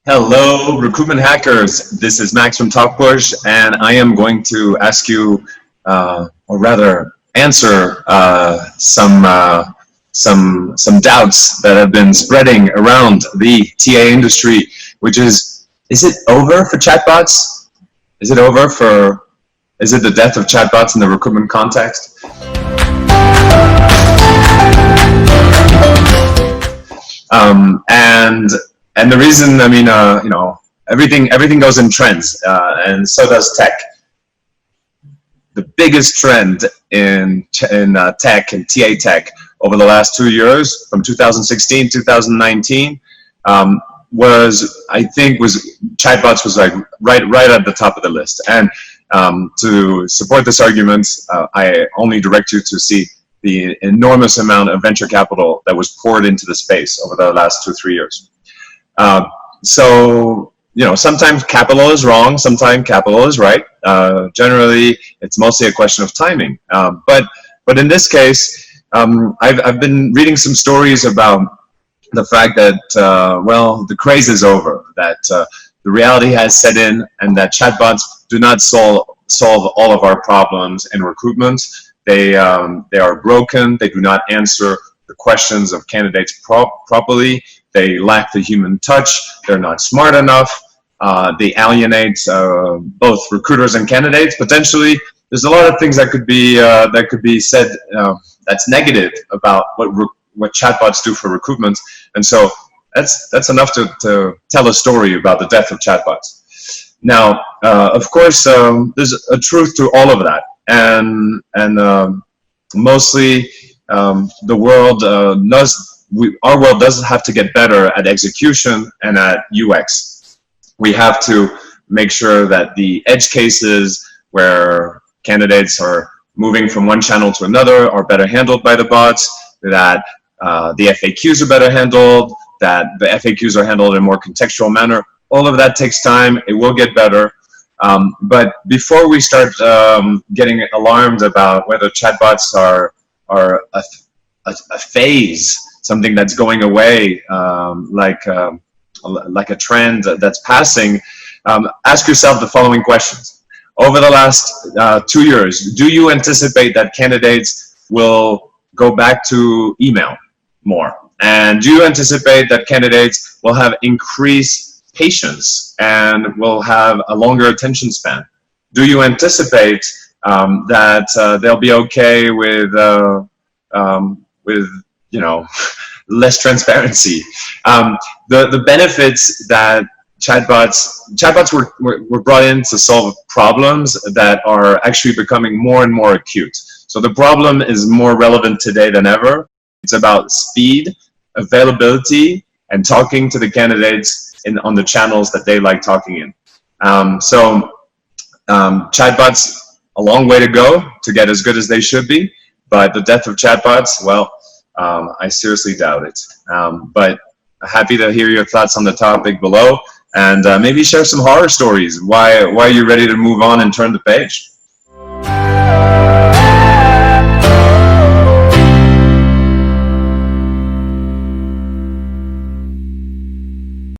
Hello, recruitment hackers. This is Max from TalkPush, and I am going to ask you, or rather, answer some doubts that have been spreading around the TA industry, which is it over for chatbots? Is it over for? Is it the death of chatbots in the recruitment context? And the reason, I mean, everything goes in trends, and so does tech. The biggest trend in tech and TA tech over the last 2 years, from 2016 2019, was chatbots was like right at the top of the list. And to support this argument, I only direct you to see the enormous amount of venture capital that was poured into the space over the last 2-3 years. So, sometimes capital is wrong, sometimes capital is right. Generally, it's mostly a question of timing. But in this case, I've been reading some stories about the fact that, the craze is over, that the reality has set in, and that chatbots do not solve all of our problems in recruitment. They are broken. They do not answer the questions of candidates properly. They lack the human touch. They're not smart enough. They alienate both recruiters and candidates. Potentially, there's a lot of things that could be said that's negative about what chatbots do for recruitment. And so that's enough to tell a story about the death of chatbots. Now, of course, there's a truth to all of that. And mostly the world our world doesn't have to get better at execution and at UX. We have to make sure that the edge cases where candidates are moving from one channel to another are better handled by the bots, that the FAQs are better handled, that the FAQs are handled in a more contextual manner. All of that takes time. It will get better. But before we start getting alarmed about whether chatbots are a phase, something that's going away, like a trend that's passing, ask yourself the following questions. Over the last 2 years, do you anticipate that candidates will go back to email more? And do you anticipate that candidates will have increased patience and will have a longer attention span? Do you anticipate that they'll be okay with less transparency? The benefits that chatbots were brought in to solve problems that are actually becoming more and more acute. So the problem is more relevant today than ever. It's about speed, availability, and talking to the candidates on the channels that they like talking in. Chatbots, a long way to go to get as good as they should be, but the death of chatbots, well, I seriously doubt it. But happy to hear your thoughts on the topic below, and maybe share some horror stories. Why are you ready to move on and turn the page?